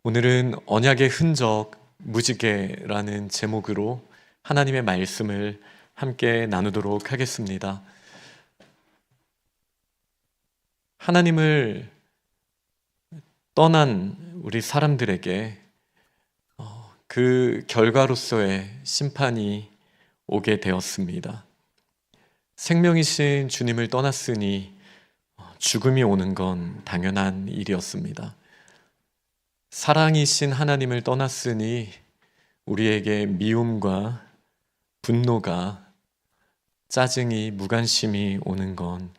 오늘은 언약의 흔적 무지개라는 제목으로 하나님의 말씀을 함께 나누도록 하겠습니다. 하나님을 떠난 우리 사람들에게 그 결과로서의 심판이 오게 되었습니다. 생명이신 주님을 떠났으니 죽음이 오는 건 당연한 일이었습니다. 사랑이신 하나님을 떠났으니 우리에게 미움과 분노가, 짜증이, 무관심이 오는 건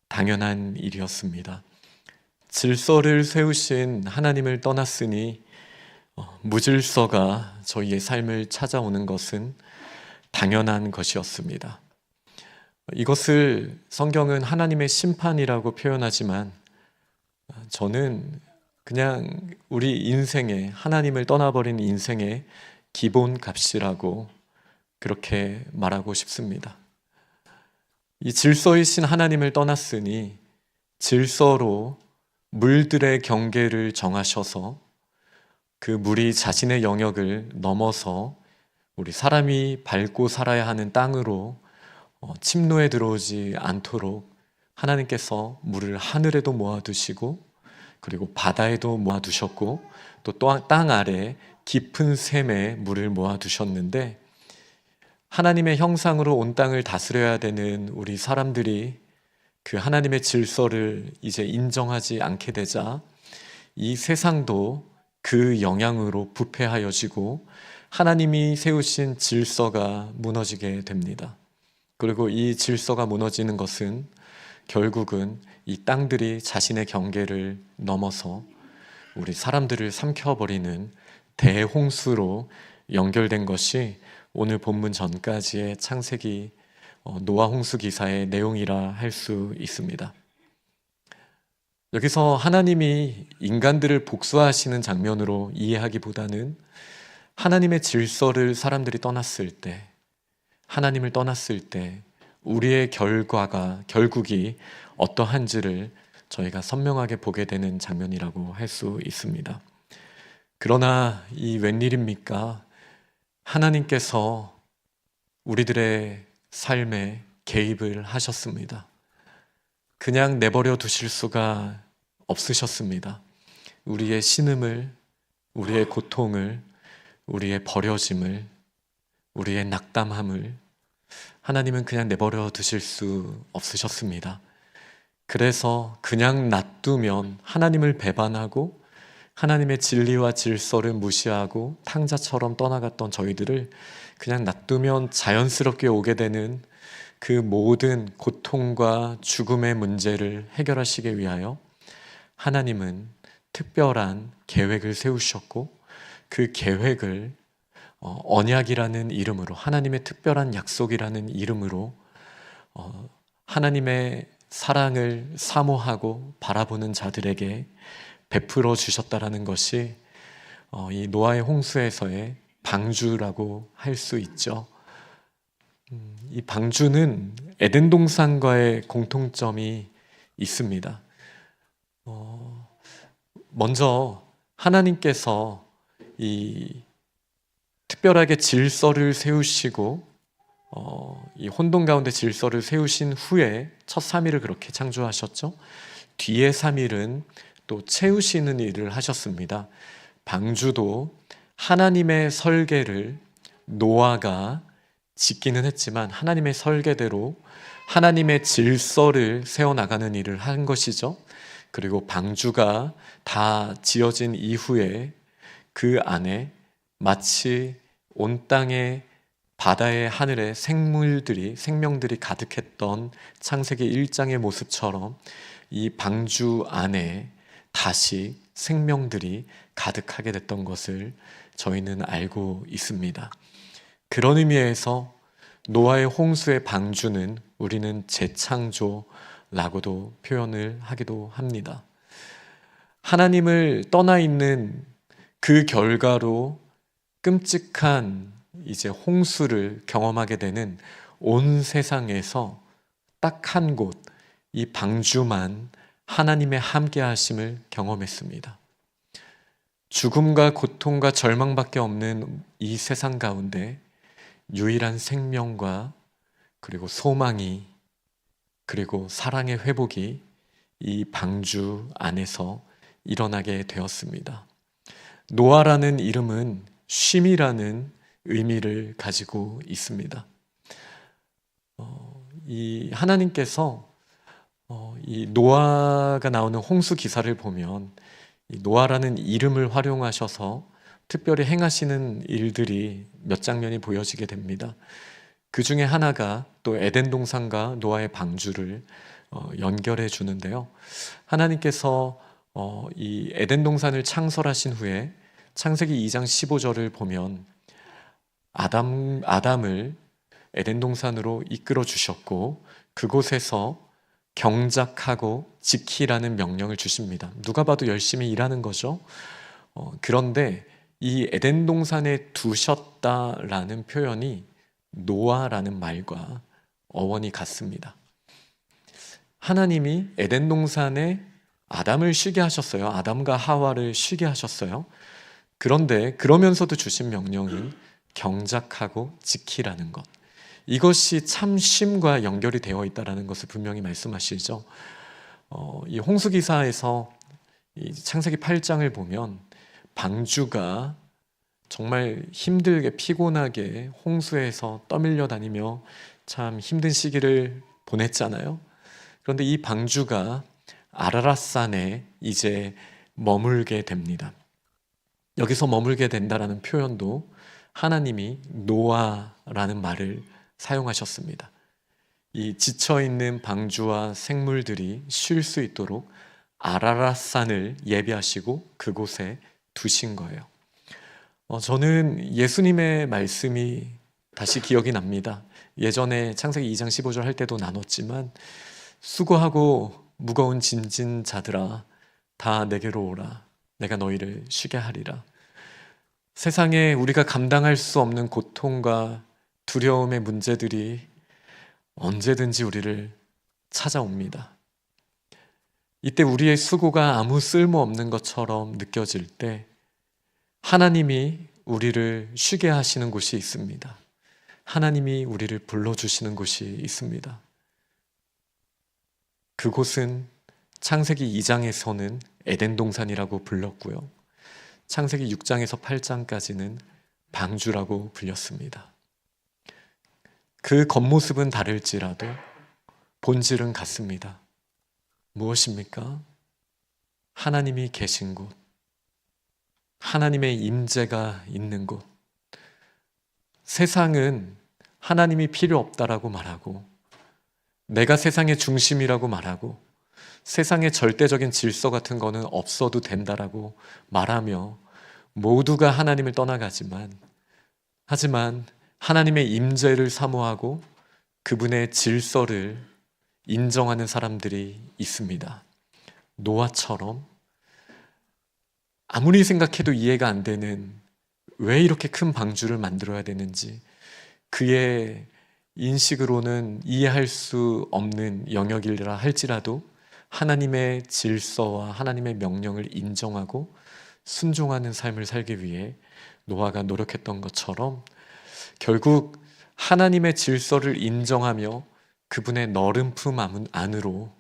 당연한 일이었습니다. 질서를 세우신 하나님을 떠났으니 무질서가 저희의 삶을 찾아오는 것은 당연한 것이었습니다. 이것을 성경은 하나님의 심판이라고 표현하지만 저는 그냥 우리 인생의, 하나님을 떠나버린 인생의 기본 값이라고 그렇게 말하고 싶습니다. 이 질서이신 하나님을 떠났으니 질서로 물들의 경계를 정하셔서 그 물이 자신의 영역을 넘어서 우리 사람이 밟고 살아야 하는 땅으로 침노에 들어오지 않도록 하나님께서 물을 하늘에도 모아두시고 그리고 바다에도 모아두셨고 또 땅 아래 깊은 샘에 물을 모아두셨는데, 하나님의 형상으로 온 땅을 다스려야 되는 우리 사람들이 그 하나님의 질서를 이제 인정하지 않게 되자 이 세상도 그 영향으로 부패하여지고 하나님이 세우신 질서가 무너지게 됩니다. 그리고 이 질서가 무너지는 것은 결국은 이 땅들이 자신의 경계를 넘어서 우리 사람들을 삼켜버리는 대홍수로 연결된 것이 오늘 본문 전까지의 창세기 노아 홍수 기사의 내용이라 할 수 있습니다. 여기서 하나님이 인간들을 복수하시는 장면으로 이해하기보다는 하나님의 질서를 사람들이 떠났을 때, 하나님을 떠났을 때 우리의 결국이 어떠한지를 저희가 선명하게 보게 되는 장면이라고 할 수 있습니다. 그러나 이 웬일입니까? 하나님께서 우리들의 삶에 개입을 하셨습니다. 그냥 내버려 두실 수가 없으셨습니다. 우리의 신음을, 우리의 고통을, 우리의 버려짐을, 우리의 낙담함을 하나님은 그냥 내버려 두실 수 없으셨습니다. 그래서 그냥 놔두면 하나님을 배반하고 하나님의 진리와 질서를 무시하고 탕자처럼 떠나갔던 저희들을 그냥 놔두면 자연스럽게 오게 되는 그 모든 고통과 죽음의 문제를 해결하시기 위하여 하나님은 특별한 계획을 세우셨고, 그 계획을 언약이라는 이름으로, 하나님의 특별한 약속이라는 이름으로 하나님의 사랑을 사모하고 바라보는 자들에게 베풀어 주셨다라는 것이 이 노아의 홍수에서의 방주라고 할 수 있죠. 이 방주는 에덴 동산과의 공통점이 있습니다. 먼저 하나님께서 이 특별하게 질서를 세우시고 이 혼돈 가운데 질서를 세우신 후에 첫 3일을 그렇게 창조하셨죠. 뒤에 3일은 또 채우시는 일을 하셨습니다. 방주도 하나님의 설계를 노아가 짓기는 했지만 하나님의 설계대로 하나님의 질서를 세워나가는 일을 한 것이죠. 그리고 방주가 다 지어진 이후에 그 안에 마치 온 땅에 바다의 하늘에 생명들이 가득했던 창세기 1장의 모습처럼 이 방주 안에 다시 생명들이 가득하게 됐던 것을 저희는 알고 있습니다. 그런 의미에서 노아의 홍수의 방주는 우리는 재창조라고도 표현을 하기도 합니다. 하나님을 떠나 있는 그 결과로 끔찍한 이제 홍수를 경험하게 되는 온 세상에서 딱 한 곳, 이 방주만 하나님의 함께 하심을 경험했습니다. 죽음과 고통과 절망밖에 없는 이 세상 가운데 유일한 생명과 그리고 소망이 그리고 사랑의 회복이 이 방주 안에서 일어나게 되었습니다. 노아라는 이름은 쉼이라는 의미를 가지고 있습니다. 이 하나님께서 이 노아가 나오는 홍수 기사를 보면 이 노아라는 이름을 활용하셔서 특별히 행하시는 일들이 몇 장면이 보여지게 됩니다. 그 중에 하나가 또 에덴 동산과 노아의 방주를 연결해 주는데요. 하나님께서 이 에덴 동산을 창설하신 후에 창세기 2장 15절을 보면 아담을 에덴 동산으로 이끌어 주셨고 그곳에서 경작하고 지키라는 명령을 주십니다. 누가 봐도 열심히 일하는 거죠. 그런데 이 에덴 동산에 두셨다라는 표현이 노아라는 말과 어원이 같습니다. 하나님이 에덴 동산에 아담을 쉬게 하셨어요. 아담과 하와를 쉬게 하셨어요. 그런데 그러면서도 주신 명령이 경작하고 지키라는 것. 이것이 참 쉼과 연결이 되어 있다는 것을 분명히 말씀하시죠. 이 홍수기사에서 이 창세기 8장을 보면 방주가 정말 힘들게 피곤하게 홍수에서 떠밀려 다니며 참 힘든 시기를 보냈잖아요. 그런데 이 방주가 아라랏산에 이제 머물게 됩니다. 여기서 머물게 된다라는 표현도 하나님이 노아라는 말을 사용하셨습니다. 이 지쳐있는 방주와 생물들이 쉴 수 있도록 아라랏산을 예비하시고 그곳에 두신 거예요. 저는 예수님의 말씀이 다시 기억이 납니다. 예전에 창세기 2장 15절 할 때도 나눴지만 수고하고 무거운 짐진 자들아 다 내게로 오라 내가 너희를 쉬게 하리라. 세상에 우리가 감당할 수 없는 고통과 두려움의 문제들이 언제든지 우리를 찾아옵니다. 이때 우리의 수고가 아무 쓸모없는 것처럼 느껴질 때 하나님이 우리를 쉬게 하시는 곳이 있습니다. 하나님이 우리를 불러주시는 곳이 있습니다. 그곳은 창세기 2장에서는 에덴 동산이라고 불렀고요. 창세기 6장에서 8장까지는 방주라고 불렸습니다. 그 겉모습은 다를지라도 본질은 같습니다. 무엇입니까? 하나님이 계신 곳, 하나님의 임재가 있는 곳. 세상은 하나님이 필요 없다라고 말하고 내가 세상의 중심이라고 말하고 세상의 절대적인 질서 같은 거는 없어도 된다라고 말하며 모두가 하나님을 하지만 하나님의 임재를 사모하고 그분의 질서를 인정하는 사람들이 있습니다. 노아처럼 아무리 생각해도 이해가 안 되는 왜 이렇게 큰 방주를 만들어야 되는지 그의 인식으로는 이해할 수 없는 영역이라 할지라도 하나님의 질서와 하나님의 명령을 인정하고 순종하는 삶을 살기 위해 노아가 노력했던 것처럼 결국 하나님의 질서를 인정하며 그분의 너른 품 안으로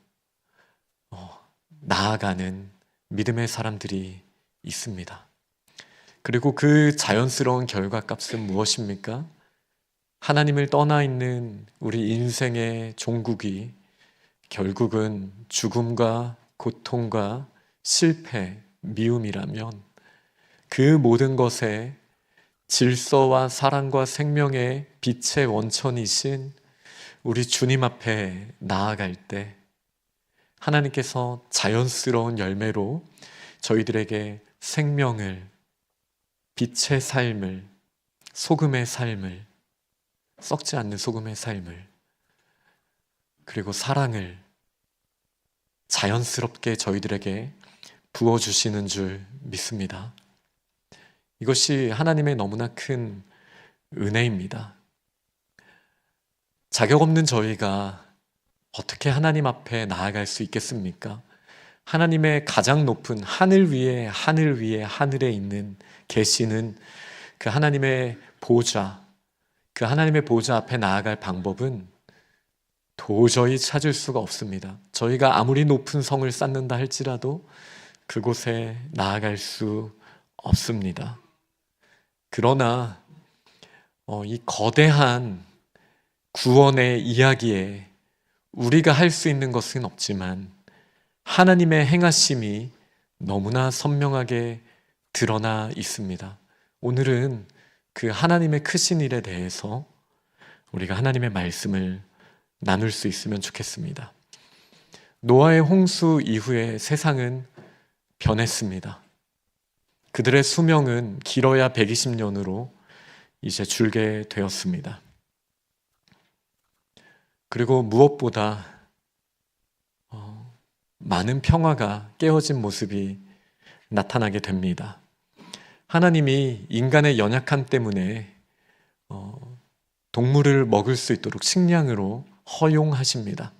나아가는 믿음의 사람들이 있습니다. 그리고 그 자연스러운 결과값은 무엇입니까? 하나님을 떠나 있는 우리 인생의 종국이 결국은 죽음과 고통과 실패, 미움이라면 그 모든 것에 질서와 사랑과 생명의 빛의 원천이신 우리 주님 앞에 나아갈 때 하나님께서 자연스러운 열매로 저희들에게 생명을, 빛의 삶을, 소금의 삶을, 썩지 않는 소금의 삶을, 그리고 사랑을 자연스럽게 저희들에게 부어주시는 줄 믿습니다. 이것이 하나님의 너무나 큰 은혜입니다. 자격 없는 저희가 어떻게 하나님 앞에 나아갈 수 있겠습니까? 하나님의 가장 높은 하늘 위에 하늘 위에 하늘에 있는 계시는 그 하나님의 보좌, 그 하나님의 보좌 앞에 나아갈 방법은 도저히 찾을 수가 없습니다. 저희가 아무리 높은 성을 쌓는다 할지라도 그곳에 나아갈 수 없습니다. 그러나 이 거대한 구원의 이야기에 우리가 할 수 있는 것은 없지만 하나님의 행하심이 너무나 선명하게 드러나 있습니다. 오늘은 그 하나님의 크신 일에 대해서 우리가 하나님의 말씀을 나눌 수 있으면 좋겠습니다. 노아의 홍수 이후에 세상은 변했습니다. 그들의 수명은 길어야 120년으로 이제 줄게 되었습니다. 그리고 무엇보다 많은 평화가 깨어진 모습이 나타나게 됩니다. 하나님이 인간의 연약함 때문에 동물을 먹을 수 있도록 식량으로 허용하십니다.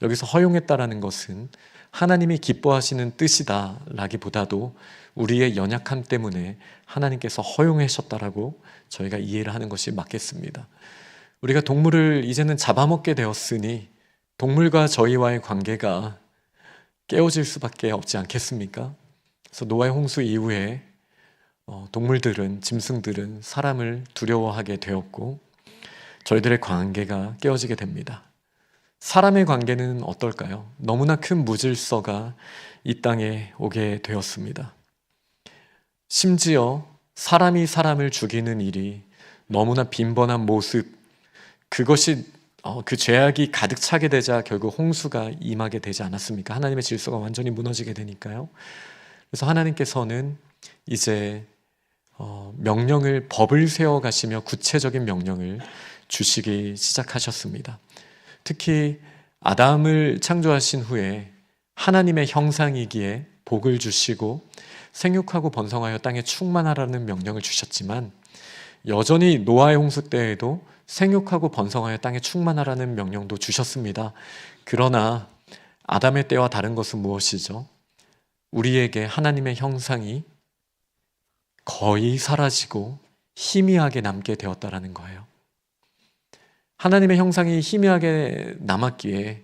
여기서 허용했다라는 것은 하나님이 기뻐하시는 뜻이다 라기보다도 우리의 연약함 때문에 하나님께서 허용하셨다라고 저희가 이해를 하는 것이 맞겠습니다. 우리가 동물을 이제는 잡아먹게 되었으니 동물과 저희와의 관계가 깨어질 수밖에 없지 않겠습니까? 그래서 노아의 홍수 이후에 동물들은, 짐승들은 사람을 두려워하게 되었고 저희들의 관계가 깨어지게 됩니다. 사람의 관계는 어떨까요? 너무나 큰 무질서가 이 땅에 오게 되었습니다. 심지어 사람이 사람을 죽이는 일이 너무나 빈번한 모습, 그것이 그 죄악이 가득 차게 되자 결국 홍수가 임하게 되지 않았습니까? 하나님의 질서가 완전히 무너지게 되니까요. 그래서 하나님께서는 이제 명령을, 법을 세워가시며 구체적인 명령을 주시기 시작하셨습니다. 특히 아담을 창조하신 후에 하나님의 형상이기에 복을 주시고 생육하고 번성하여 땅에 충만하라는 명령을 주셨지만 여전히 노아의 홍수 때에도 생육하고 번성하여 땅에 충만하라는 명령도 주셨습니다. 그러나 아담의 때와 다른 것은 무엇이죠? 우리에게 하나님의 형상이 거의 사라지고 희미하게 남게 되었다라는 거예요. 하나님의 형상이 희미하게 남았기에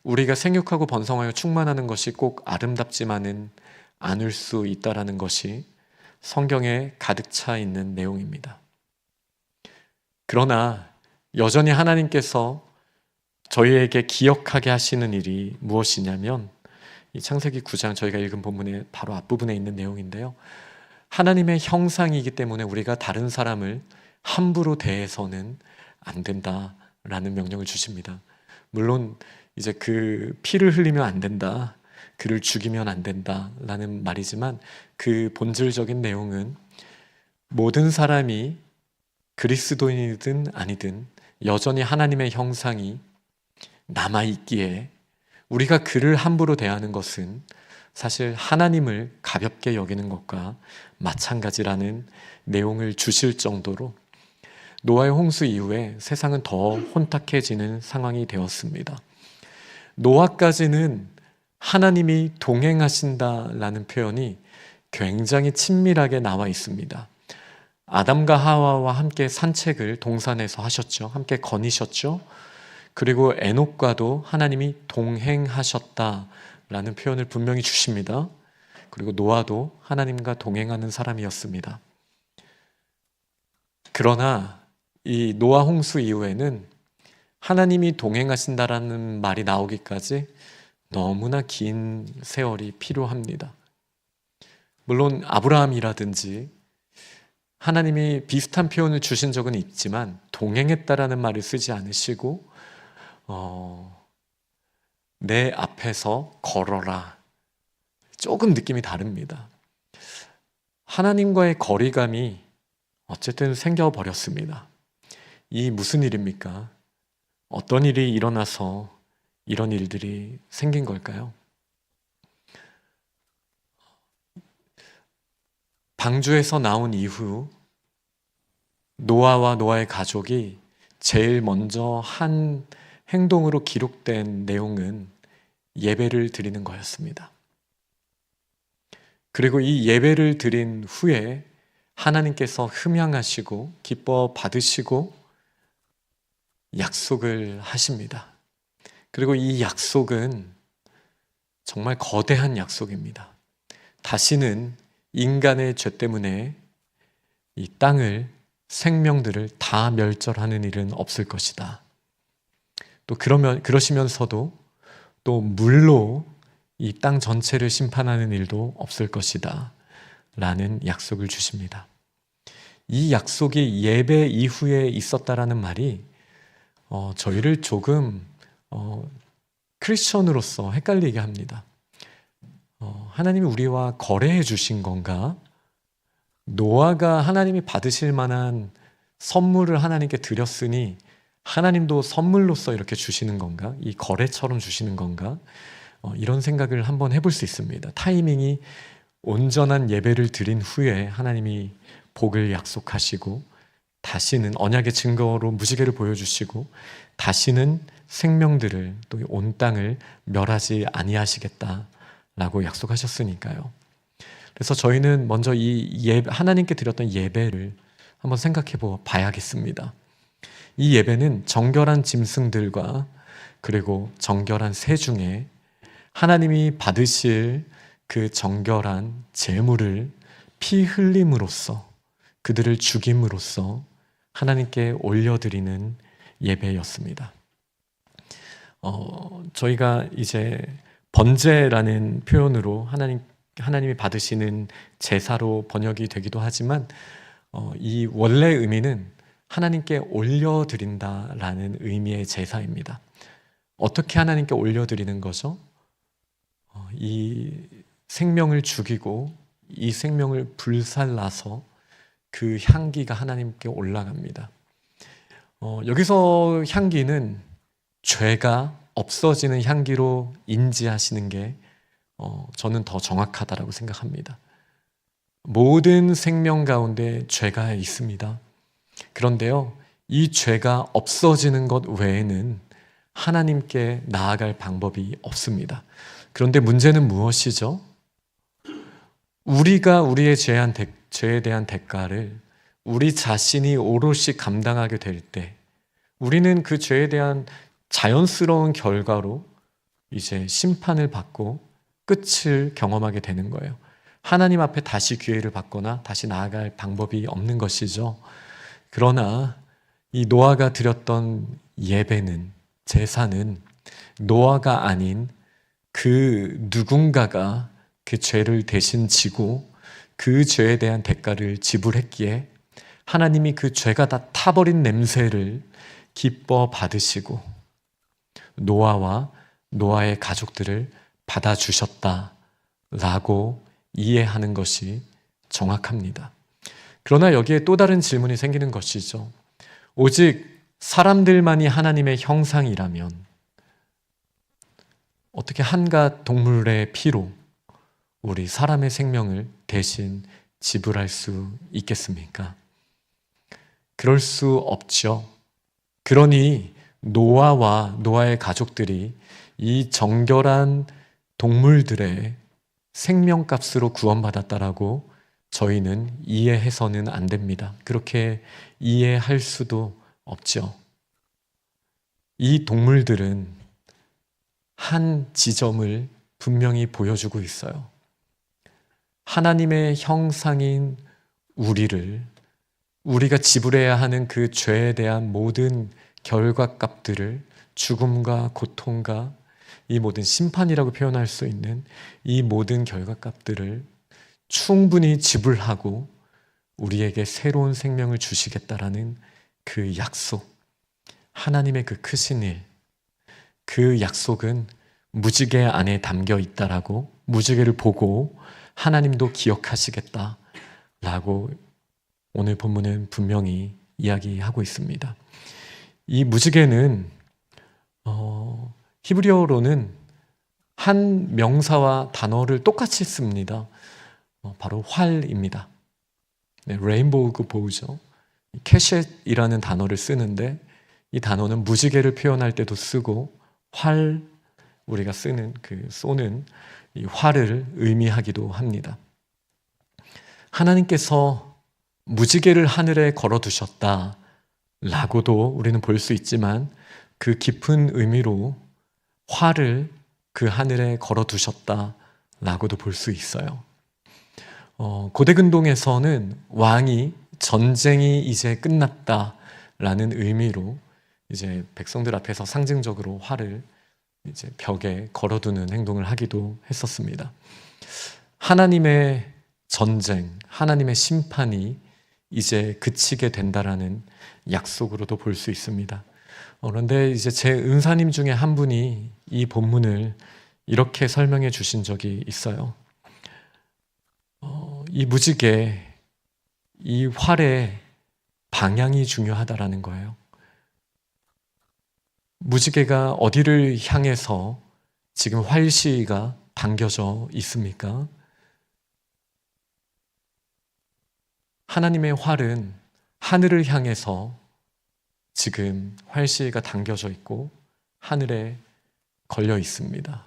우리가 생육하고 번성하여 충만하는 것이 꼭 아름답지만은 않을 수 있다라는 것이 성경에 가득 차 있는 내용입니다. 그러나 여전히 하나님께서 저희에게 기억하게 하시는 일이 무엇이냐면 이 창세기 9장 저희가 읽은 본문의 바로 앞부분에 있는 내용인데요. 하나님의 형상이기 때문에 우리가 다른 사람을 함부로 대해서는 안 된다라는 명령을 주십니다. 물론 이제 그 피를 흘리면 안 된다, 그를 죽이면 안 된다라는 말이지만 그 본질적인 내용은 모든 사람이 그리스도인이든 아니든 여전히 하나님의 형상이 남아있기에 우리가 그를 함부로 대하는 것은 사실 하나님을 가볍게 여기는 것과 마찬가지라는 내용을 주실 정도로 노아의 홍수 이후에 세상은 더 혼탁해지는 상황이 되었습니다. 노아까지는 하나님이 동행하신다라는 표현이 굉장히 친밀하게 나와 있습니다. 아담과 하와와 함께 산책을 동산에서 하셨죠. 함께 거니셨죠. 그리고 에녹과도 하나님이 동행하셨다라는 표현을 분명히 주십니다. 그리고 노아도 하나님과 동행하는 사람이었습니다. 그러나 이 노아 홍수 이후에는 하나님이 동행하신다라는 말이 나오기까지 너무나 긴 세월이 필요합니다. 물론 아브라함이라든지 하나님이 비슷한 표현을 주신 적은 있지만 동행했다라는 말을 쓰지 않으시고 내 앞에서 걸어라, 조금 느낌이 다릅니다. 하나님과의 거리감이 어쨌든 생겨버렸습니다. 이 무슨 일입니까? 어떤 일이 일어나서 이런 일들이 생긴 걸까요? 방주에서 나온 이후 노아와 노아의 가족이 제일 먼저 한 행동으로 기록된 내용은 예배를 드리는 거였습니다. 그리고 이 예배를 드린 후에 하나님께서 흠양하시고 기뻐 받으시고 약속을 하십니다. 그리고 이 약속은 정말 거대한 약속입니다. 다시는 인간의 죄 때문에 이 땅을, 생명들을 다 멸절하는 일은 없을 것이다. 또 그러시면서도 또 물로 이 땅 전체를 심판하는 일도 없을 것이다 라는 약속을 주십니다. 이 약속이 예배 이후에 있었다라는 말이 저희를 조금 크리스천으로서 헷갈리게 합니다. 하나님이 우리와 거래해 주신 건가? 노아가 하나님이 받으실 만한 선물을 하나님께 드렸으니 하나님도 선물로서 이렇게 주시는 건가? 이 거래처럼 주시는 건가? 이런 생각을 한번 해볼 수 있습니다. 타이밍이 온전한 예배를 드린 후에 하나님이 복을 약속하시고 다시는 언약의 증거로 무지개를 보여주시고 다시는 생명들을 또 온 땅을 멸하지 아니하시겠다라고 약속하셨으니까요. 그래서 저희는 먼저 이 하나님께 드렸던 예배를 한번 생각해 봐야겠습니다. 이 예배는 정결한 짐승들과 그리고 정결한 새 중에 하나님이 받으실 그 정결한 제물을 피 흘림으로써 그들을 죽임으로써 하나님께 올려드리는 예배였습니다. 저희가 이제 번제라는 표현으로 하나님이 받으시는 제사로 번역이 되기도 하지만 이 원래 의미는 하나님께 올려드린다라는 의미의 제사입니다. 어떻게 하나님께 올려드리는 거죠? 이 생명을 죽이고 이 생명을 불살라서 그 향기가 하나님께 올라갑니다. 여기서 향기는 죄가 없어지는 향기로 인지하시는 게 저는 더 정확하다라고 생각합니다. 모든 생명 가운데 죄가 있습니다. 그런데요, 이 죄가 없어지는 것 외에는 하나님께 나아갈 방법이 없습니다. 그런데 문제는 무엇이죠? 우리가 우리의 죄에 대한 대가를 우리 자신이 오롯이 감당하게 될 때 우리는 그 죄에 대한 자연스러운 결과로 이제 심판을 받고 끝을 경험하게 되는 거예요. 하나님 앞에 다시 기회를 받거나 다시 나아갈 방법이 없는 것이죠. 그러나 이 노아가 드렸던 예배는, 제사는 노아가 아닌 그 누군가가 그 죄를 대신 지고 그 죄에 대한 대가를 지불했기에 하나님이 그 죄가 다 타버린 냄새를 기뻐 받으시고 노아와 노아의 가족들을 받아주셨다라고 이해하는 것이 정확합니다. 그러나 여기에 또 다른 질문이 생기는 것이죠. 오직 사람들만이 하나님의 형상이라면 어떻게 한갓 동물의 피로 우리 사람의 생명을 대신 지불할 수 있겠습니까? 그럴 수 없죠. 그러니 노아와 노아의 가족들이 이 정결한 동물들의 생명값으로 구원받았다라고 저희는 이해해서는 안 됩니다. 그렇게 이해할 수도 없죠. 이 동물들은 한 지점을 분명히 보여주고 있어요. 하나님의 형상인 우리가 지불해야 하는 그 죄에 대한 모든 결과값들을 죽음과 고통과 이 모든 심판이라고 표현할 수 있는 이 모든 결과값들을 충분히 지불하고 우리에게 새로운 생명을 주시겠다라는 그 약속, 하나님의 그 크신 일, 그 약속은 무지개 안에 담겨 있다라고 무지개를 보고 하나님도 기억하시겠다라고 오늘 본문은 분명히 이야기하고 있습니다. 이 무지개는 히브리어로는 한 명사와 단어를 똑같이 씁니다. 바로 활입니다. 네, 레인보우 그 보우죠. 캐셋이라는 단어를 쓰는데 이 단어는 무지개를 표현할 때도 쓰고 활, 우리가 쓰는 그 쏘는 이 활을 의미하기도 합니다. 하나님께서 무지개를 하늘에 걸어두셨다 라고도 우리는 볼 수 있지만, 그 깊은 의미로 활을 그 하늘에 걸어두셨다 라고도 볼 수 있어요. 고대 근동에서는 왕이 전쟁이 이제 끝났다 라는 의미로 이제 백성들 앞에서 상징적으로 활을 이제 벽에 걸어두는 행동을 하기도 했었습니다. 하나님의 전쟁, 하나님의 심판이 이제 그치게 된다라는 약속으로도 볼 수 있습니다. 그런데 이제 제 은사님 중에 한 분이 이 본문을 이렇게 설명해 주신 적이 있어요. 이 무지개, 이 활의 방향이 중요하다라는 거예요. 무지개가 어디를 향해서 지금 활시위가 당겨져 있습니까? 하나님의 활은 하늘을 향해서 지금 활시위가 당겨져 있고 하늘에 걸려 있습니다.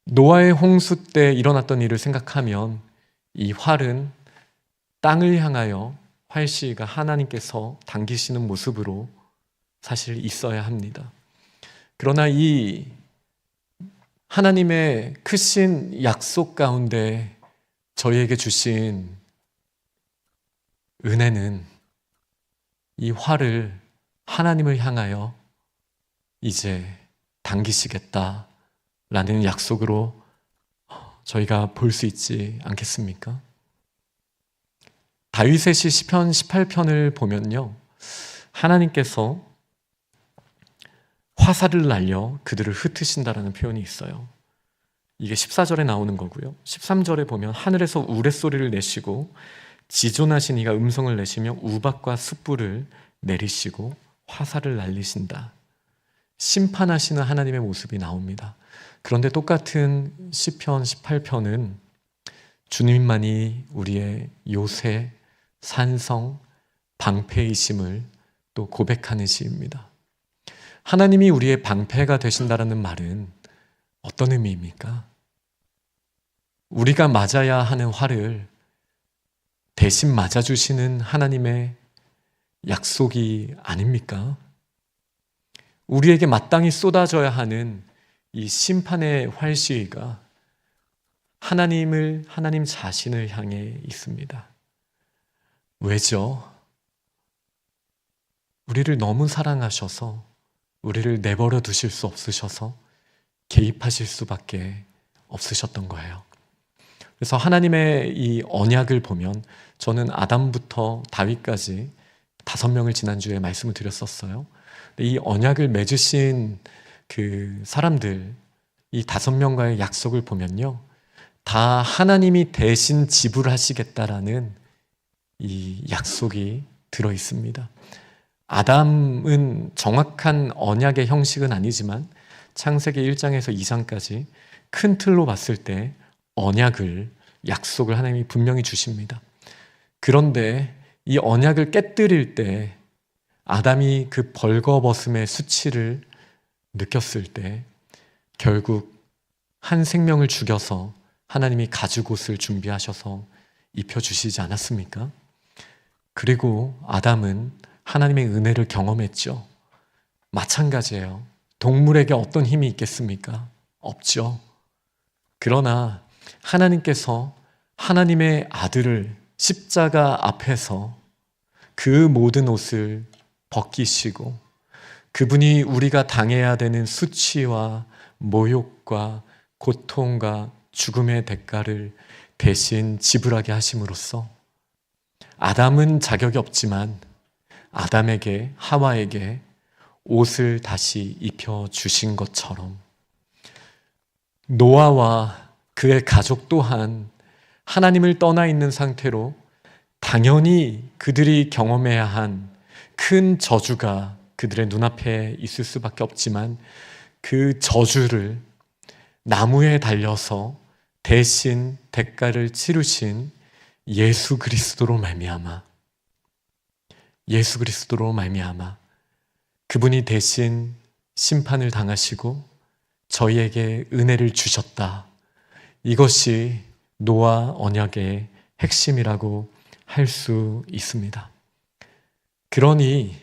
노아의 홍수 때 일어났던 일을 생각하면 이 활은 땅을 향하여 활시위가 하나님께서 당기시는 모습으로 사실 있어야 합니다. 그러나 이 하나님의 크신 약속 가운데 저희에게 주신 은혜는 이 활을 하나님을 향하여 이제 당기시겠다라는 약속으로 저희가 볼 수 있지 않겠습니까? 다윗의 시 시편 18편을 보면요, 하나님께서 화살을 날려 그들을 흩으신다라는 표현이 있어요. 이게 14절에 나오는 거고요. 13절에 보면 하늘에서 우레소리를 내시고 지존하신 이가 음성을 내시며 우박과 숯불을 내리시고 화살을 날리신다. 심판하시는 하나님의 모습이 나옵니다. 그런데 똑같은 시편 18편은 주님만이 우리의 요새, 산성, 방패이심을 또 고백하는 시입니다. 하나님이 우리의 방패가 되신다라는 말은 어떤 의미입니까? 우리가 맞아야 하는 활을 대신 맞아주시는 하나님의 약속이 아닙니까? 우리에게 마땅히 쏟아져야 하는 이 심판의 활시위가 하나님 자신을 향해 있습니다. 왜죠? 우리를 너무 사랑하셔서 우리를 내버려 두실 수 없으셔서 개입하실 수밖에 없으셨던 거예요. 그래서 하나님의 이 언약을 보면, 저는 아담부터 다윗까지 5명을 지난주에 말씀을 드렸었어요. 이 언약을 맺으신 그 사람들, 이 5명과의 약속을 보면요, 다 하나님이 대신 지불하시겠다라는 이 약속이 들어 있습니다. 아담은 정확한 언약의 형식은 아니지만 창세기 1장에서 2장까지 큰 틀로 봤을 때 언약을, 약속을 하나님이 분명히 주십니다. 그런데 이 언약을 깨뜨릴 때 아담이 그 벌거벗음의 수치를 느꼈을 때 결국 한 생명을 죽여서 하나님이 가죽옷을 준비하셔서 입혀주시지 않았습니까? 그리고 아담은 하나님의 은혜를 경험했죠. 마찬가지예요. 동물에게 어떤 힘이 있겠습니까? 없죠. 그러나 하나님께서 하나님의 아들을 십자가 앞에서 그 모든 옷을 벗기시고 그분이 우리가 당해야 되는 수치와 모욕과 고통과 죽음의 대가를 대신 지불하게 하심으로써 아담은 자격이 없지만 아담에게, 하와에게 옷을 다시 입혀주신 것처럼 노아와 그의 가족 또한 하나님을 떠나 있는 상태로 당연히 그들이 경험해야 한 큰 저주가 그들의 눈앞에 있을 수밖에 없지만 그 저주를 나무에 달려서 대신 대가를 치르신 예수 그리스도로 말미암아 그분이 대신 심판을 당하시고 저희에게 은혜를 주셨다. 이것이 노아 언약의 핵심이라고 할 수 있습니다. 그러니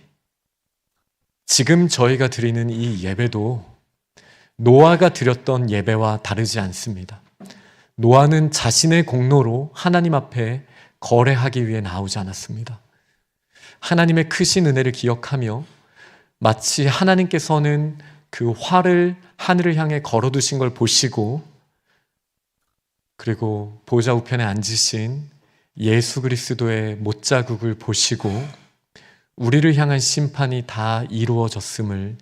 지금 저희가 드리는 이 예배도 노아가 드렸던 예배와 다르지 않습니다. 노아는 자신의 공로로 하나님 앞에 거래하기 위해 나오지 않았습니다. 하나님의 크신 은혜를 기억하며 마치 하나님께서는 그 활을 하늘을 향해 걸어두신 걸 보시고, 그리고 보좌 우편에 앉으신 예수 그리스도의 못자국을 보시고 우리를 향한 심판이 다 이루어졌음을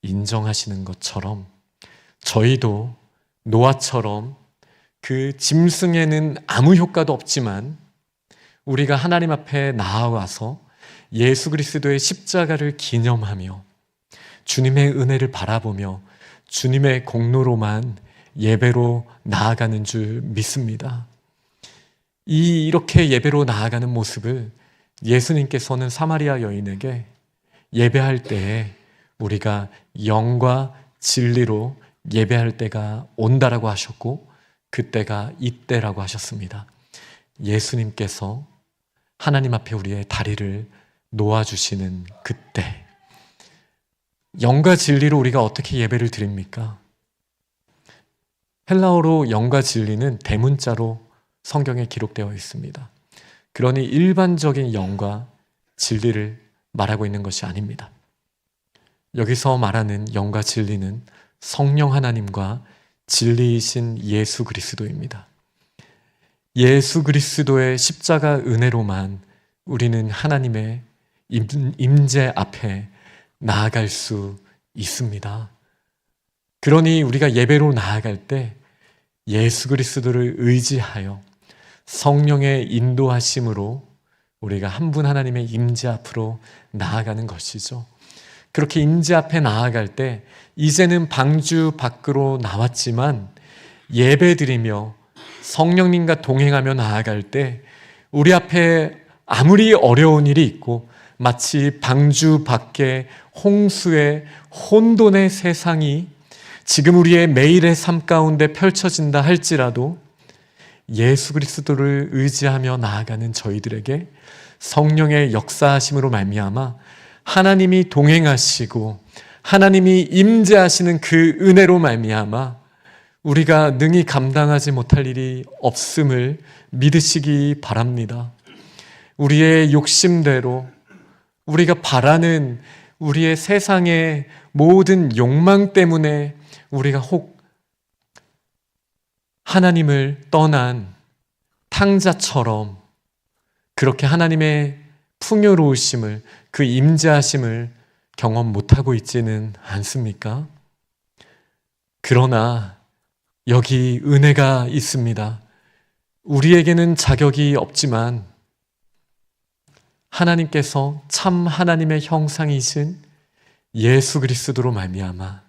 인정하시는 것처럼, 저희도 노아처럼 그 짐승에는 아무 효과도 없지만 우리가 하나님 앞에 나아와서 예수 그리스도의 십자가를 기념하며 주님의 은혜를 바라보며 주님의 공로로만 예배로 나아가는 줄 믿습니다. 이렇게 예배로 나아가는 모습을 예수님께서는 사마리아 여인에게 예배할 때에 우리가 영과 진리로 예배할 때가 온다라고 하셨고, 그때가 이때라고 하셨습니다. 예수님께서 하나님 앞에 우리의 다리를 놓아주시는 그때, 영과 진리로 우리가 어떻게 예배를 드립니까? 헬라어로 영과 진리는 대문자로 성경에 기록되어 있습니다. 그러니 일반적인 영과 진리를 말하고 있는 것이 아닙니다. 여기서 말하는 영과 진리는 성령 하나님과 진리이신 예수 그리스도입니다. 예수 그리스도의 십자가 은혜로만 우리는 하나님의 임재 앞에 나아갈 수 있습니다. 그러니 우리가 예배로 나아갈 때 예수 그리스도를 의지하여 성령의 인도하심으로 우리가 한 분 하나님의 임재 앞으로 나아가는 것이죠. 그렇게 임재 앞에 나아갈 때 이제는 방주 밖으로 나왔지만 예배드리며 성령님과 동행하며 나아갈 때 우리 앞에 아무리 어려운 일이 있고 마치 방주 밖에 홍수의 혼돈의 세상이 지금 우리의 매일의 삶 가운데 펼쳐진다 할지라도 예수 그리스도를 의지하며 나아가는 저희들에게 성령의 역사하심으로 말미암아 하나님이 동행하시고 하나님이 임재하시는 그 은혜로 말미암아 우리가 능히 감당하지 못할 일이 없음을 믿으시기 바랍니다. 우리의 욕심대로 우리가 바라는 우리의 세상의 모든 욕망 때문에 우리가 혹 하나님을 떠난 탕자처럼 그렇게 하나님의 풍요로우심을, 그 임재하심을 경험 못하고 있지는 않습니까? 그러나 여기 은혜가 있습니다. 우리에게는 자격이 없지만 하나님께서 참 하나님의 형상이신 예수 그리스도로 말미암아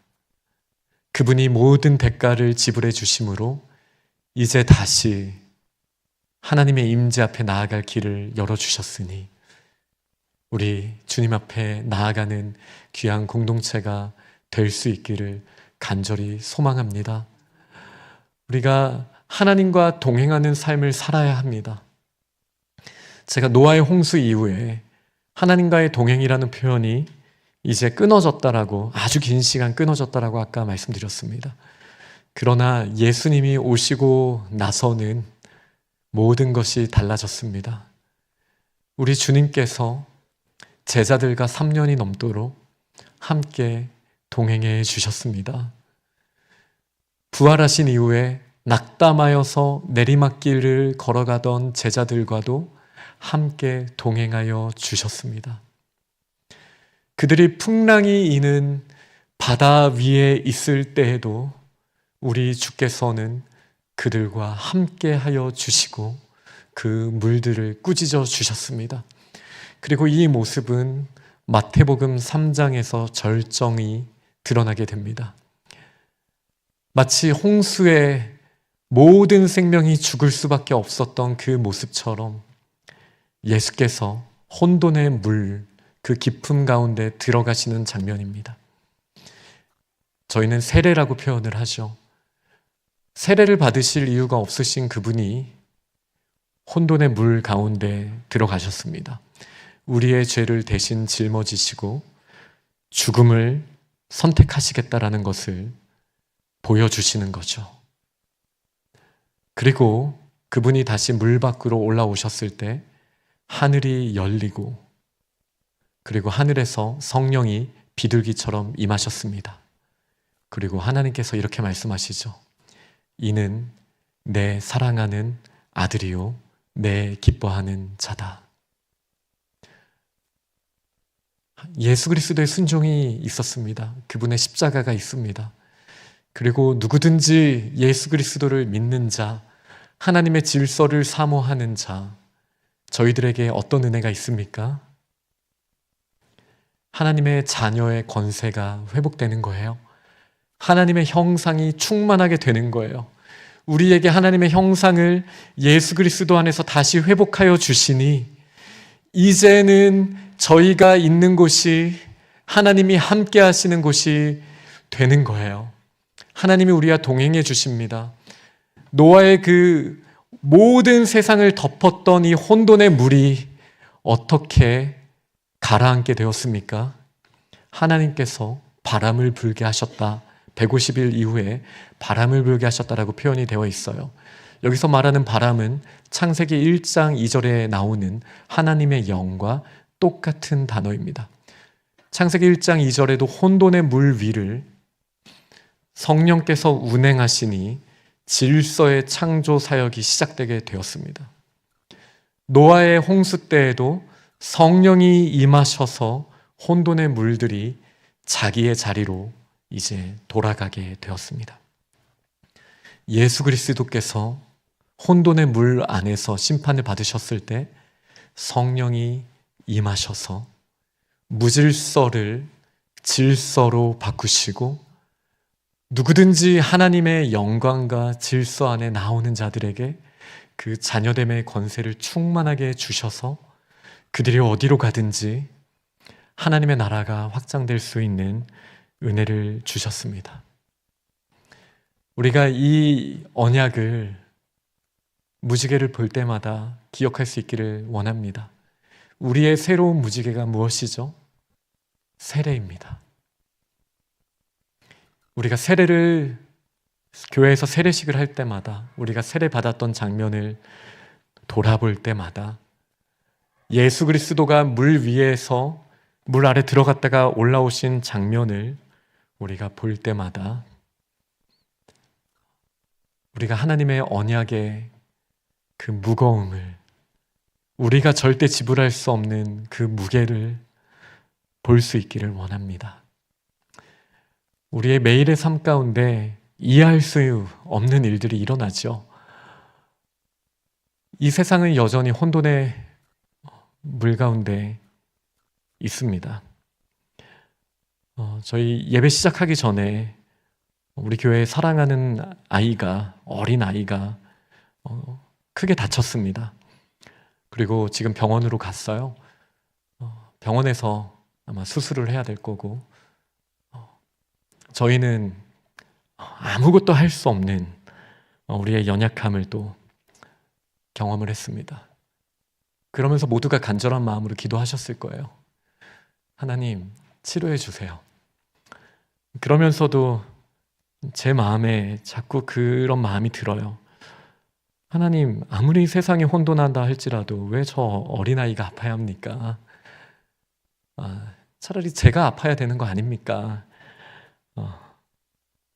그분이 모든 대가를 지불해 주심으로 이제 다시 하나님의 임재 앞에 나아갈 길을 열어주셨으니 우리 주님 앞에 나아가는 귀한 공동체가 될 수 있기를 간절히 소망합니다. 우리가 하나님과 동행하는 삶을 살아야 합니다. 제가 노아의 홍수 이후에 하나님과의 동행이라는 표현이 이제 끊어졌다라고, 아주 긴 시간 끊어졌다라고 아까 말씀드렸습니다. 그러나 예수님이 오시고 나서는 모든 것이 달라졌습니다. 우리 주님께서 제자들과 3년이 넘도록 함께 동행해 주셨습니다. 부활하신 이후에 낙담하여서 내리막길을 걸어가던 제자들과도 함께 동행하여 주셨습니다. 그들이 풍랑이 이는 바다 위에 있을 때에도 우리 주께서는 그들과 함께 하여 주시고 그 물들을 꾸짖어 주셨습니다. 그리고 이 모습은 마태복음 3장에서 절정이 드러나게 됩니다. 마치 홍수에 모든 생명이 죽을 수밖에 없었던 그 모습처럼 예수께서 혼돈의 물, 그 깊음 가운데 들어가시는 장면입니다. 저희는 세례라고 표현을 하죠. 세례를 받으실 이유가 없으신 그분이 혼돈의 물 가운데 들어가셨습니다. 우리의 죄를 대신 짊어지시고 죽음을 선택하시겠다라는 것을 보여주시는 거죠. 그리고 그분이 다시 물 밖으로 올라오셨을 때 하늘이 열리고, 그리고 하늘에서 성령이 비둘기처럼 임하셨습니다. 그리고 하나님께서 이렇게 말씀하시죠. 이는 내 사랑하는 아들이요 내 기뻐하는 자다. 예수 그리스도의 순종이 있었습니다. 그분의 십자가가 있습니다. 그리고 누구든지 예수 그리스도를 믿는 자, 하나님의 질서를 사모하는 자, 저희들에게 어떤 은혜가 있습니까? 하나님의 자녀의 권세가 회복되는 거예요. 하나님의 형상이 충만하게 되는 거예요. 우리에게 하나님의 형상을 예수 그리스도 안에서 다시 회복하여 주시니 이제는 저희가 있는 곳이 하나님이 함께 하시는 곳이 되는 거예요. 하나님이 우리와 동행해 주십니다. 노아의 그 모든 세상을 덮었던 이 혼돈의 물이 어떻게 가라앉게 되었습니까? 하나님께서 바람을 불게 하셨다. 150일 이후에 바람을 불게 하셨다라고 표현이 되어 있어요. 여기서 말하는 바람은 창세기 1장 2절에 나오는 하나님의 영과 똑같은 단어입니다. 창세기 1장 2절에도 혼돈의 물 위를 성령께서 운행하시니 질서의 창조 사역이 시작되게 되었습니다. 노아의 홍수 때에도 성령이 임하셔서 혼돈의 물들이 자기의 자리로 이제 돌아가게 되었습니다. 예수 그리스도께서 혼돈의 물 안에서 심판을 받으셨을 때 성령이 임하셔서 무질서를 질서로 바꾸시고 누구든지 하나님의 영광과 질서 안에 나오는 자들에게 그 자녀됨의 권세를 충만하게 주셔서 그들이 어디로 가든지 하나님의 나라가 확장될 수 있는 은혜를 주셨습니다. 우리가 이 언약을, 무지개를 볼 때마다 기억할 수 있기를 원합니다. 우리의 새로운 무지개가 무엇이죠? 세례입니다. 우리가 세례를, 교회에서 세례식을 할 때마다, 우리가 세례 받았던 장면을 돌아볼 때마다 예수 그리스도가 물 위에서 물 아래 들어갔다가 올라오신 장면을 우리가 볼 때마다 우리가 하나님의 언약의 그 무거움을, 우리가 절대 지불할 수 없는 그 무게를 볼 수 있기를 원합니다. 우리의 매일의 삶 가운데 이해할 수 없는 일들이 일어나죠. 이 세상은 여전히 혼돈의 물 가운데 있습니다. 저희 예배 시작하기 전에 우리 교회에 사랑하는 아이가, 어린 아이가 크게 다쳤습니다. 그리고 지금 병원으로 갔어요. 병원에서 아마 수술을 해야 될 거고, 저희는 아무것도 할 수 없는 우리의 연약함을 또 경험을 했습니다. 그러면서 모두가 간절한 마음으로 기도하셨을 거예요. 하나님, 치료해 주세요. 그러면서도 제 마음에 자꾸 그런 마음이 들어요. 하나님, 아무리 세상이 혼돈한다 할지라도 왜 저 어린아이가 아파야 합니까? 차라리 제가 아파야 되는 거 아닙니까?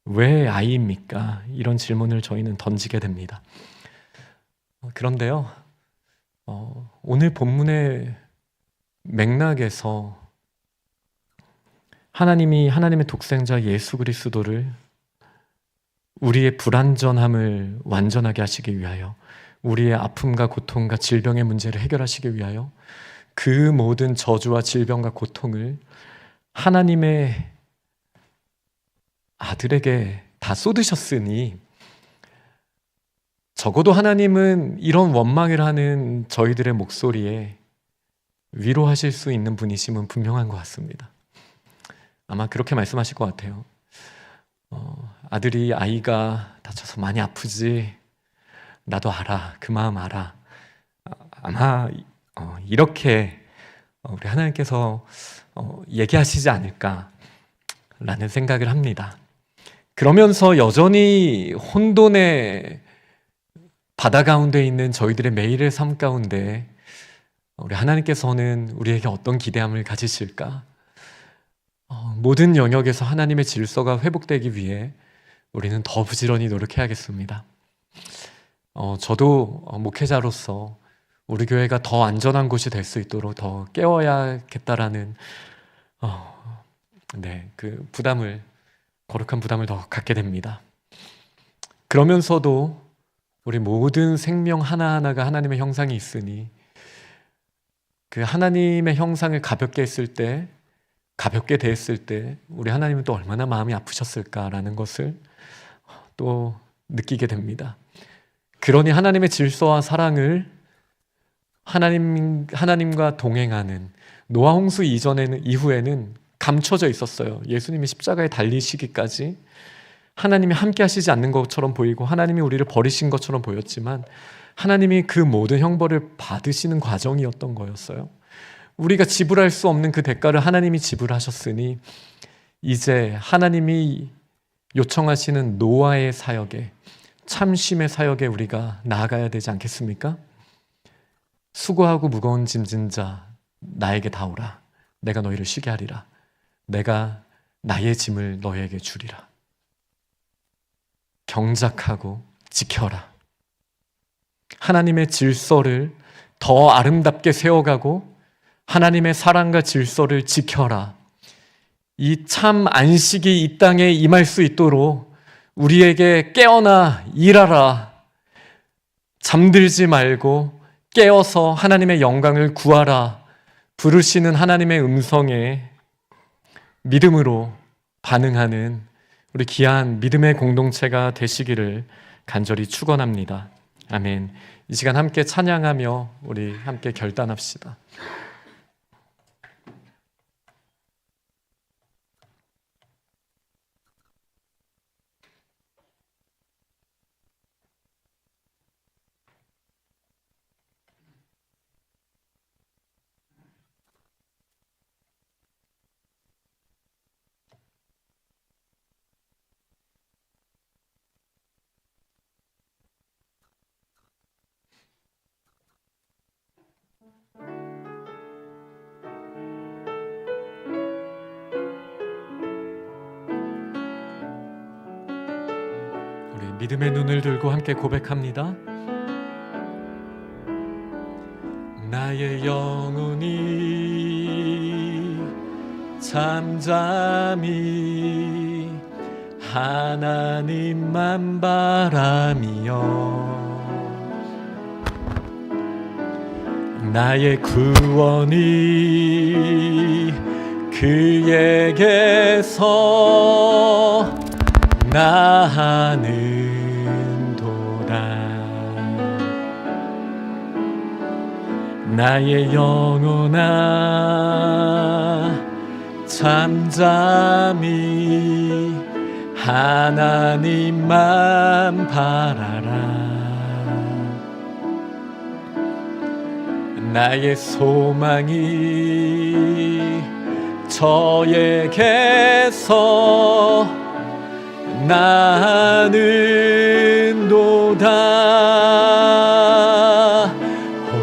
왜 아이입니까? 이런 질문을 저희는 던지게 됩니다. 그런데요, 오늘 본문의 맥락에서 하나님이 하나님의 독생자 예수 그리스도를 우리의 불완전함을 완전하게 하시기 위하여, 우리의 아픔과 고통과 질병의 문제를 해결하시기 위하여 그 모든 저주와 질병과 고통을 하나님의 아들에게 다 쏟으셨으니 적어도 하나님은 이런 원망을 하는 저희들의 목소리에 위로하실 수 있는 분이심은 분명한 것 같습니다. 아마 그렇게 말씀하실 것 같아요. 아이가 다쳐서 많이 아프지, 나도 알아, 그 마음 알아. 아마 이렇게 우리 하나님께서 얘기하시지 않을까라는 생각을 합니다. 그러면서 여전히 혼돈의 바다 가운데 있는 저희들의 매일의 삶 가운데 우리 하나님께서는 우리에게 어떤 기대함을 가지실까? 모든 영역에서 하나님의 질서가 회복되기 위해 우리는 더 부지런히 노력해야겠습니다. 저도 목회자로서 우리 교회가 더 안전한 곳이 될 수 있도록 더 깨워야겠다라는 그 거룩한 부담을 더 갖게 됩니다. 그러면서도 우리 모든 생명 하나하나가 하나님의 형상이 있으니 그 하나님의 형상을 가볍게 대했을 때 우리 하나님은 또 얼마나 마음이 아프셨을까라는 것을 또 느끼게 됩니다. 그러니 하나님의 질서와 사랑을 하나님과 동행하는 노아 홍수 이후에는 감춰져 있었어요. 예수님이 십자가에 달리시기까지 하나님이 함께 하시지 않는 것처럼 보이고 하나님이 우리를 버리신 것처럼 보였지만 하나님이 그 모든 형벌을 받으시는 과정이었던 거였어요. 우리가 지불할 수 없는 그 대가를 하나님이 지불하셨으니 이제 하나님이 요청하시는 노아의 사역에, 참쉼의 사역에 우리가 나아가야 되지 않겠습니까? 수고하고 무거운 짐진 자 나에게 다 오라. 내가 너희를 쉬게 하리라. 내가 나의 짐을 너희에게 주리라. 경작하고 지켜라. 하나님의 질서를 더 아름답게 세워가고 하나님의 사랑과 질서를 지켜라. 이 참 안식이 이 땅에 임할 수 있도록 우리에게 깨어나 일하라. 잠들지 말고 깨어서 하나님의 영광을 구하라. 부르시는 하나님의 음성에 믿음으로 반응하는 우리 귀한 믿음의 공동체가 되시기를 간절히 축원합니다. 아멘. 이 시간 함께 찬양하며 우리 함께 결단합시다. 믿음의 눈을 들고 함께 고백합니다. 나의 영혼이 잠잠히 하나님만 바라며 나의 구원이 그에게서 나는 나의 영혼아 잠잠히 하나님만 바라라. 나의 소망이 저에게서 나는도다.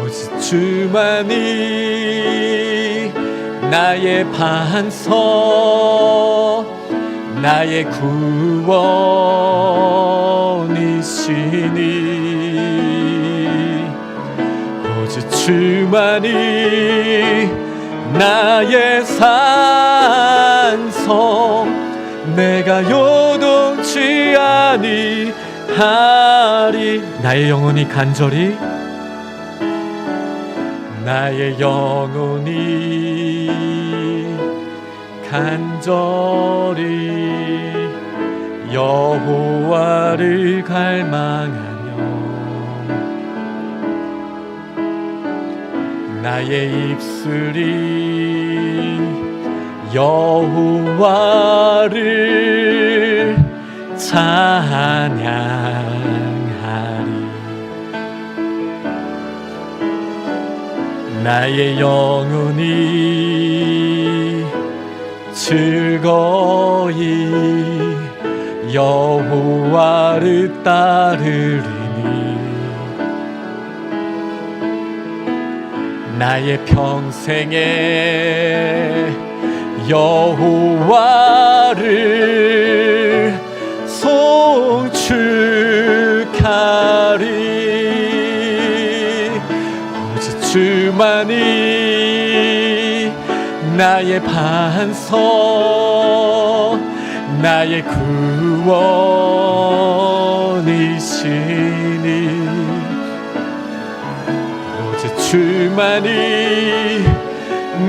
오직 주만이 나의 반석 나의 구원이시니 오직 주만이 나의 산성 내가 요동치 아니하리. 나의 영혼이 간절히 나의 영혼이 간절히 여호와를 갈망하며 나의 입술이 여호와를 찬양하리. 나의 영혼이 즐거이 여호와를 따르리니 나의 평생에 여호와를 송축하리. 오직 주만이 나의 반석 나의 구원이시니 오직 주만이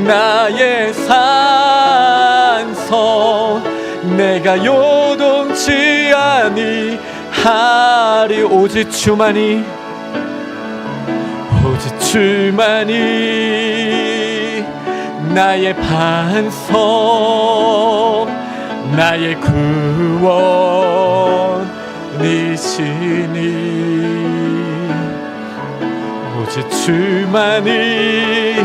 나의 산성 내가 요동치 아니하리. 오직 주만이 나의 반석 나의 구원이시니 오직 주만이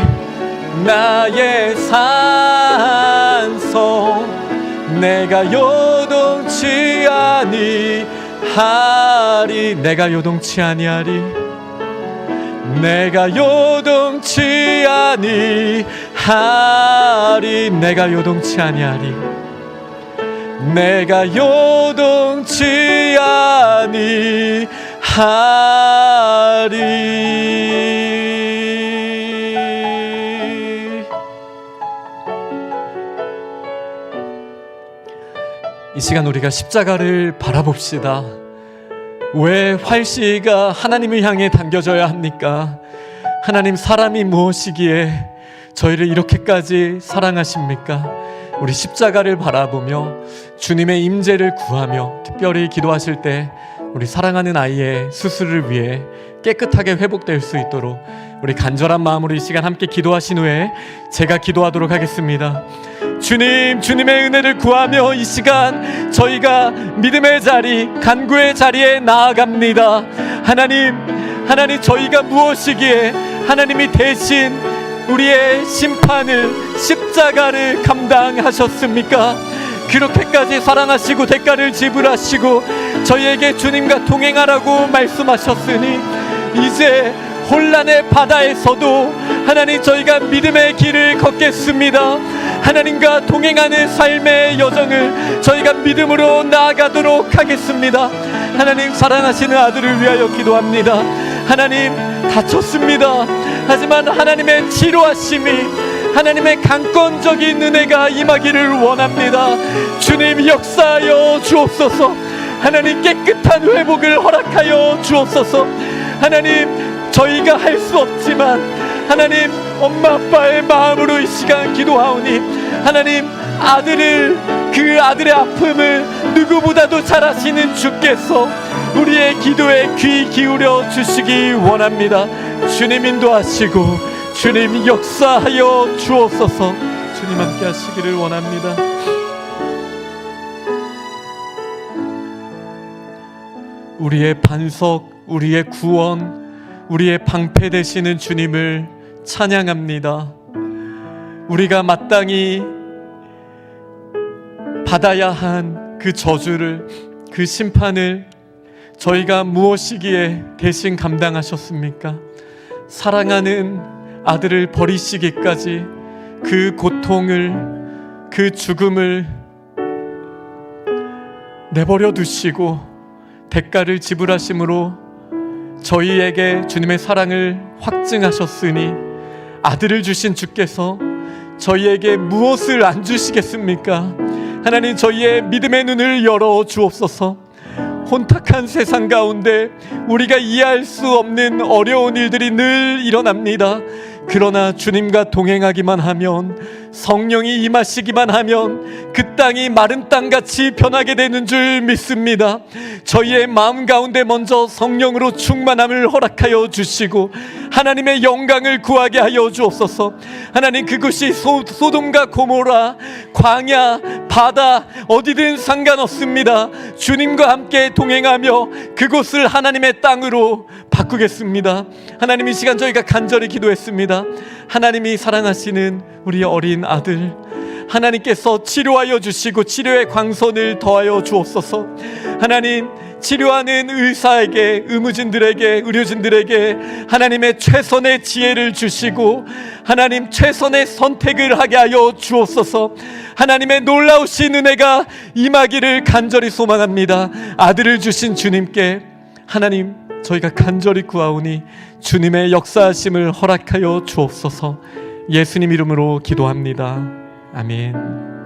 나의 산성 내가 요동치 아니하리. 내가 요동치 아니하리. 내가 요동치 아니하리. 내가 요동치 아니하리. 내가 요동치 아니하리. 이 시간 우리가 십자가를 바라봅시다. 왜 활시가 하나님을 향해 당겨져야 합니까? 하나님, 사람이 무엇이기에 저희를 이렇게까지 사랑하십니까? 우리 십자가를 바라보며 주님의 임재를 구하며 특별히 기도하실 때 우리 사랑하는 아이의 수술을 위해 깨끗하게 회복될 수 있도록 우리 간절한 마음으로 이 시간 함께 기도하신 후에 제가 기도하도록 하겠습니다. 주님, 주님의 은혜를 구하며 이 시간 저희가 믿음의 자리, 간구의 자리에 나아갑니다. 하나님, 저희가 무엇이기에 하나님이 대신 우리의 심판을, 십자가를 감당하셨습니까? 그렇게까지 사랑하시고 대가를 지불하시고 저희에게 주님과 동행하라고 말씀하셨으니 이제 혼란의 바다에서도 하나님, 저희가 믿음의 길을 걷겠습니다. 하나님과 동행하는 삶의 여정을 저희가 믿음으로 나아가도록 하겠습니다. 하나님, 사랑하시는 아들을 위하여 기도합니다. 하나님, 다쳤습니다. 하지만 하나님의 치료하심이, 하나님의 강권적인 은혜가 임하기를 원합니다. 주님, 역사하여 주옵소서. 하나님, 깨끗한 회복을 허락하여 주옵소서. 하나님, 저희가 할 수 없지만 하나님, 엄마 아빠의 마음으로 이 시간 기도하오니 하나님, 그 아들의 아픔을 누구보다도 잘 아시는 주께서 우리의 기도에 귀 기울여 주시기 원합니다. 주님, 인도하시고 주님, 역사하여 주옵소서. 주님, 함께 하시기를 원합니다. 우리의 반석, 우리의 구원, 우리의 방패 되시는 주님을 찬양합니다. 우리가 마땅히 받아야 한 그 저주를, 그 심판을 저희가 무엇이기에 대신 감당하셨습니까? 사랑하는 아들을 버리시기까지 그 고통을, 그 죽음을 내버려 두시고 대가를 지불하심으로 저희에게 주님의 사랑을 확증하셨으니 아들을 주신 주께서 저희에게 무엇을 안 주시겠습니까? 하나님, 저희의 믿음의 눈을 열어 주옵소서. 혼탁한 세상 가운데 우리가 이해할 수 없는 어려운 일들이 늘 일어납니다. 그러나 주님과 동행하기만 하면, 성령이 임하시기만 하면 그 땅이 마른 땅같이 변하게 되는 줄 믿습니다. 저희의 마음 가운데 먼저 성령으로 충만함을 허락하여 주시고 하나님의 영광을 구하게 하여 주옵소서. 하나님, 그것이 소돔과 고모라, 광야, 바다 어디든 상관없습니다. 주님과 함께 동행하며 그곳을 하나님의 땅으로 바꾸겠습니다. 하나님, 이 시간 저희가 간절히 기도했습니다. 하나님이 사랑하시는 우리 어린 아들, 하나님께서 치료하여 주시고 치료의 광선을 더하여 주옵소서. 하나님, 치료하는 의사에게, 의무진들에게, 의료진들에게 하나님의 최선의 지혜를 주시고 하나님 최선의 선택을 하게 하여 주옵소서. 하나님의 놀라우신 은혜가 임하기를 간절히 소망합니다. 아들을 주신 주님께 하나님, 저희가 간절히 구하오니 주님의 역사하심을 허락하여 주옵소서. 예수님 이름으로 기도합니다. 아멘.